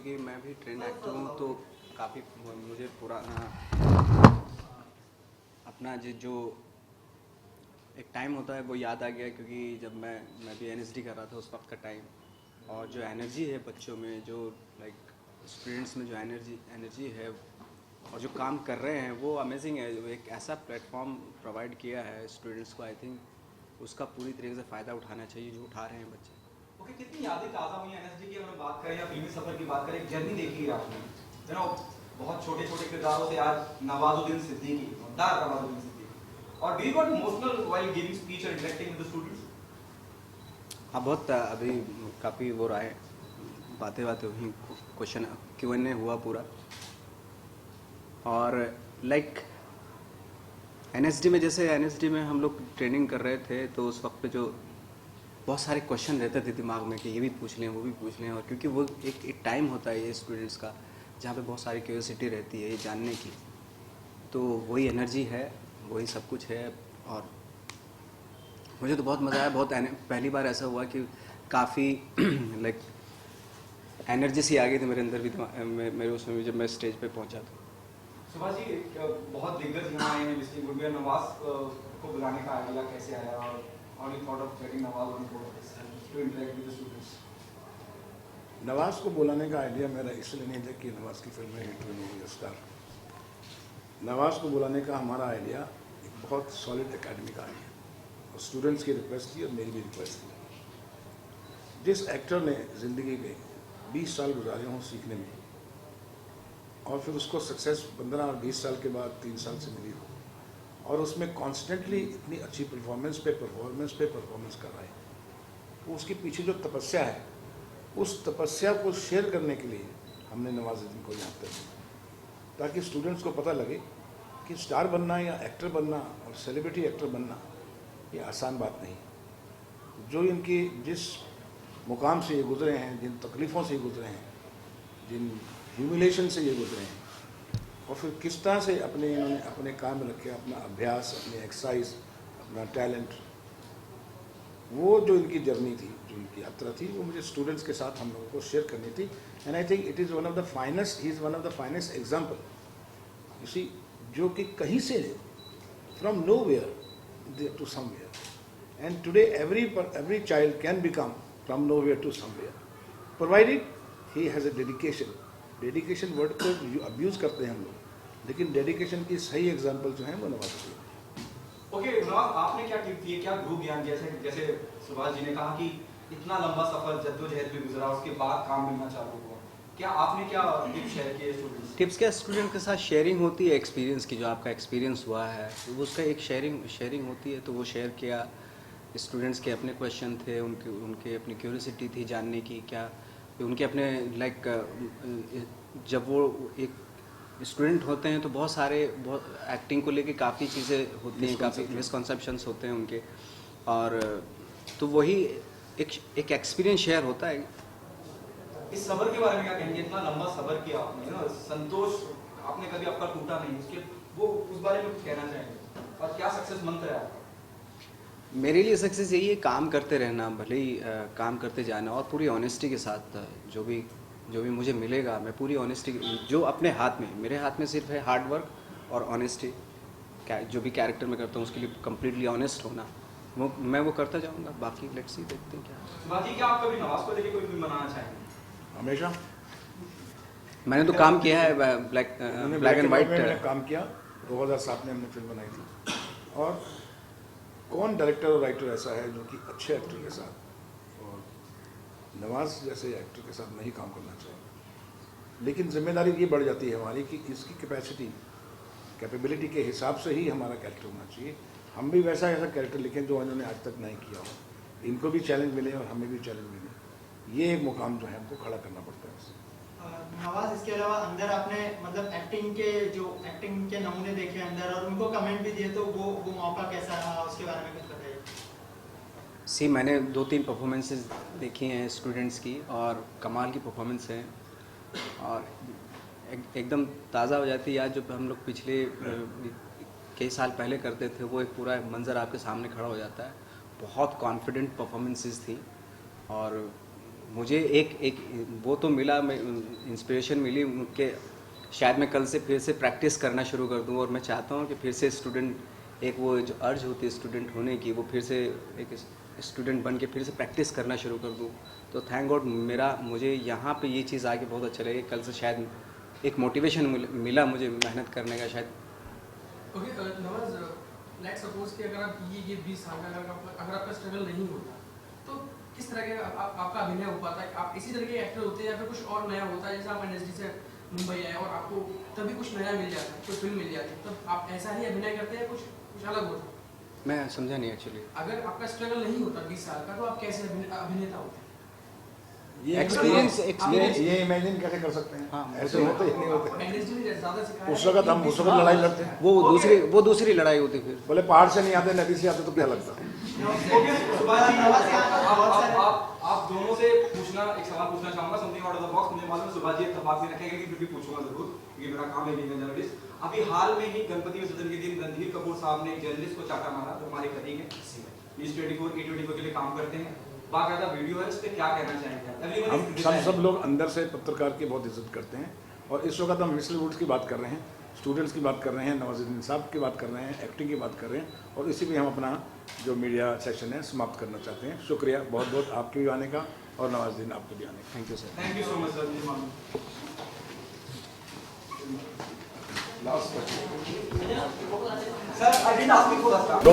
क्योंकि मैं भी ट्रेन एक्टर हूँ तो काफ़ी मुझे पुराना अपना जो एक टाइम होता है वो याद आ गया, क्योंकि जब मैं भी एनएसडी कर रहा था उस वक्त का टाइम। और जो एनर्जी है बच्चों में, जो लाइक स्टूडेंट्स में जो एनर्जी है और जो काम कर रहे हैं वो अमेजिंग है। जो एक ऐसा प्लेटफॉर्म प्रोवाइड किया है स्टूडेंट्स को, आई थिंक उसका पूरी तरीके से फ़ायदा उठाना चाहिए, जो उठा रहे हैं बच्चे। ओके, कितनी यादें ताज़ा हुई एनएसडी की अगर बात करें या फिल्मी सफर की बात करें, एक जर्नी देखी है आपने, यू नो, बहुत छोटे छोटे किरदारों से आज नवाजुद्दीन सिद्दीकी, मद्दार नवाजुद्दीन सिद्दीकी। और do you got emotional while giving speech और इंटरेक्टिंग विद द स्टूडेंट्स? हाँ, बहुत अभी काफ़ी वो रहा है, बातें हुई, क्वेश्चन Q&A हुआ पूरा। और लाइक एनएसडी में, जैसे एनएसडी में हम लोग ट्रेनिंग कर रहे थे तो उस वक्त पे जो बहुत सारे क्वेश्चन रहते थे दिमाग में कि ये भी पूछ लें वो भी पूछ लें, और क्योंकि वो एक टाइम होता है ये स्टूडेंट्स का जहाँ पे बहुत सारी क्यूरियोसिटी रहती है ये जानने की, तो वही एनर्जी है, वही सब कुछ है। और मुझे तो बहुत मज़ा आया, बहुत पहली बार ऐसा हुआ कि काफ़ी लाइक एनर्जी सी आ गई थी मेरे अंदर भी, मेरे उसमें भी, जब मैं स्टेज पे पहुंचा था। सुभाष जी, बहुत दिग्गज यहाँ आए हैं मिस्टर गुड़िया, नवाज को बुलाने का आइडिया कैसे आया और how you thought of getting Nawaz on board to interact with the students? Nawaz को बुलाने का आइडिया मेरा इसलिए नहीं था कि नवाज की फिल्में हिट हुई नहीं स्टार। नवाज को बुलाने का हमारा आइडिया एक बहुत सॉलिड एकेडमी का आइडिया, और स्टूडेंट्स की रिक्वेस्ट थी और मेरी भी रिक्वेस्ट थी। जिस एक्टर ने ज़िंदगी में 20 साल गुजारे हों सीखने में, और फिर उसको सक्सेस 15 और 20 साल के बाद 3 साल से मिली हो, और उसमें कॉन्स्टेंटली इतनी अच्छी परफॉर्मेंस पे परफॉर्मेंस कर रहा है, तो उसके पीछे जो तपस्या है, उस तपस्या को शेयर करने के लिए हमने नवाजुद्दीन को यहाँ पर दिया, ताकि स्टूडेंट्स को पता लगे कि स्टार बनना या एक्टर बनना और सेलिब्रिटी एक्टर बनना ये आसान बात नहीं। जो इनकी जिस मुकाम से ये गुजरे हैं, जिन तकलीफ़ों से ये गुजरे हैं, जिन ह्यूमिलेशन से ये गुजरे हैं, और फिर किस तरह से इन्होंने अपने काम में रखे अपना अभ्यास, अपनी एक्सरसाइज, अपना टैलेंट, वो जो इनकी जर्नी थी, जो इनकी यात्रा थी, वो मुझे स्टूडेंट्स के साथ हम लोगों को शेयर करनी थी। And I think it is one of the finest, he is one of the finest example, you see, जो कि कहीं से from nowhere to somewhere, and today every child can become from nowhere to somewhere, provided he has a dedication word को abuse करते हैं हम लोग, लेकिन डेडिकेशन की सही एग्जाम्पल जो है वो नवाजुद्दीन। ओके नवाज, आपने क्या टिप दिए, क्या गुरु ज्ञान, जैसे सुभाष जी ने कहा कि इतना लंबा सफर जद्दोजहद में गुजरा, उसके बाद काम मिलना चालू हुआ, क्या आपने क्या टिप्स शेयर किए स्टूडेंट्स? टिप्स क्या, स्टूडेंट के साथ शेयरिंग होती है एक्सपीरियंस की, जो आपका एक्सपीरियंस हुआ है वो उसका एक शेयरिंग होती है, तो वो शेयर किया। स्टूडेंट्स के अपने क्वेश्चन थे, उनके अपनी क्यूरियोसिटी थी जानने की, क्या उनके अपने लाइक जब वो एक स्टूडेंट होते हैं तो बहुत एक्टिंग को लेके काफ़ी चीज़ें होती हैं, काफ़ी मिसकॉन्सेप्शंस होते हैं उनके, और तो वही एक एक्सपीरियंस शेयर होता है। इस सबर के बारे में क्या कहेंगे? इतना लंबा सबर किया आपने ना, संतोष आपने कभी आपका टूटा नहीं, उसके वो उस बारे में कुछ कहना चाहेंगे? और क्या सक्सेस मंत्र है आपका? मेरे लिए सक्सेस यही है, काम करते रहना, भले ही काम करते जाना, और पूरी ऑनेस्टी के साथ जो भी मुझे मिलेगा, मैं पूरी ऑनेस्टी, जो अपने हाथ में, मेरे हाथ में सिर्फ है हार्ड वर्क और ऑनेस्टी। जो भी कैरेक्टर मैं करता हूँ उसके लिए कम्प्लीटली ऑनेस्ट होना, मैं वो करता जाऊँगा। बाकी लेट्स सी, देखते हैं क्या। बाकी क्या आप कभी नवाज को लेके कोई फिल्म बनाना चाहेंगे? हमेशा मैंने तो काम किया है, ब्लैक एंड वाइट मैंने काम किया, 2007 में हमने फिल्म बनाई थी। और कौन डायरेक्टर और राइटर ऐसा है जो कि अच्छे एक्टर के साथ और नवाज जैसे एक्टर के साथ नहीं काम करना चाहिए, लेकिन जिम्मेदारी ये बढ़ जाती है हमारी कि इसकी कैपेबिलिटी के हिसाब से ही हमारा कैरेक्टर होना चाहिए। हम भी ऐसा कैरेक्टर लिखें जो इन्होंने आज तक नहीं किया हो, इनको भी चैलेंज मिले और हमें भी चैलेंज मिले, ये एक मुकाम जो है हमको खड़ा करना पड़ता है। नवाज, इसके अलावा अंदर आपने मतलब एक्टिंग के नमूने देखे अंदर और उनको कमेंट भी दिए, तो वो मौका कैसा रहा, उसके बारे में कुछ बताइए। मैंने 2-3 परफॉर्मेंसेस देखी हैं स्टूडेंट्स की, और कमाल की परफॉर्मेंस है, और एकदम ताज़ा हो जाती है याद, जो हम लोग पिछले कई साल पहले करते थे, वो एक पूरा मंज़र आपके सामने खड़ा हो जाता है। बहुत कॉन्फिडेंट परफॉर्मेंसेस थी, और मुझे एक वो तो मिला, मैं इंस्पिरेशन मिली कि शायद मैं कल से फिर से प्रैक्टिस करना शुरू कर दूं, और मैं चाहता हूं कि फिर से स्टूडेंट, एक वो जो अर्ज होती है स्टूडेंट होने की, वो फिर से एक स्टूडेंट बन के फिर से प्रैक्टिस करना शुरू कर दूं। तो थैंक गॉड मुझे यहाँ पे ये चीज़ आके बहुत अच्छा लगे। कल से शायद एक मोटिवेशन मिला मुझे मेहनत करने का शायद। ओके नवाज, लेट्स सपोज कि अगर आप ये 20 साल का अगर आपका स्ट्रगल नहीं होता तो किस तरह के आपका अभिनय हो पाता है? आप इसी तरह के एक्टर होते हैं या फिर कुछ और नया होता है? जैसे आप एनएसडी से मुंबई आए और आपको तभी कुछ नया मिल जाता है, कोई फिल्म मिल जाती है, तब आप ऐसा ही अभिनय करते हैं, कुछ अलग होता है? मैं समझा नहीं एक्चुअली। अगर आपका स्ट्रगल नहीं होता 20 साल का तो आप कैसे अभिनेता होते हैं? ये एक्सपीरियंस ये इमेजिन कैसे कर सकते हैं? हाँ, ऐसे होते ही नहीं होते। एनएसडी में ज़्यादा सिखाया उस वक्त हम उस वक्त लड़ाई लड़ते हैं। वो दूसरी लड़ाई होती फिर। बोले पहाड़ से नहीं आते, नदी से आते तो क्या लगता? सुभाष जी, आप दोनों से पूछना, एक सवाल पूछना चाहूंगा, something out of the box. मुझे मालूम है सुभाष जी इत्तेफाक नहीं रखेंगे, लेकिन फिर भी पूछूंगा जरूर, क्योंकि मेरा काम है बीइंग अ जर्नलिस्ट। अभी हाल में ही गणपति विसर्जन के दिन रणधीर कपूर साहब ने एक जर्नलिस्ट को चाटा मारा, जो हमारे कलीग हैं, न्यूज़ 24 E24 के लिए काम करते हैं, बाकायदा वीडियो है, इस पे क्या कहना चाहेंगे? हम सब लोग अंदर से पत्रकार की बहुत इज्जत करते हैं, और इस वक्त हम विस्लवुड्स की बात कर रहे हैं, स्टूडेंट्स की बात कर रहे हैं, नवाजुद्दीन साहब की बात कर रहे हैं, एक्टिंग की बात कर रहे हैं, और इसी में हम अपना जो मीडिया सेक्शन है समाप्त करना चाहते हैं। शुक्रिया बहुत बहुत आपके भी आने का और नवाजुद्दीन आपके भी आने का। Thank you sir. Thank you so much sir. Last sir, I didn't ask you for the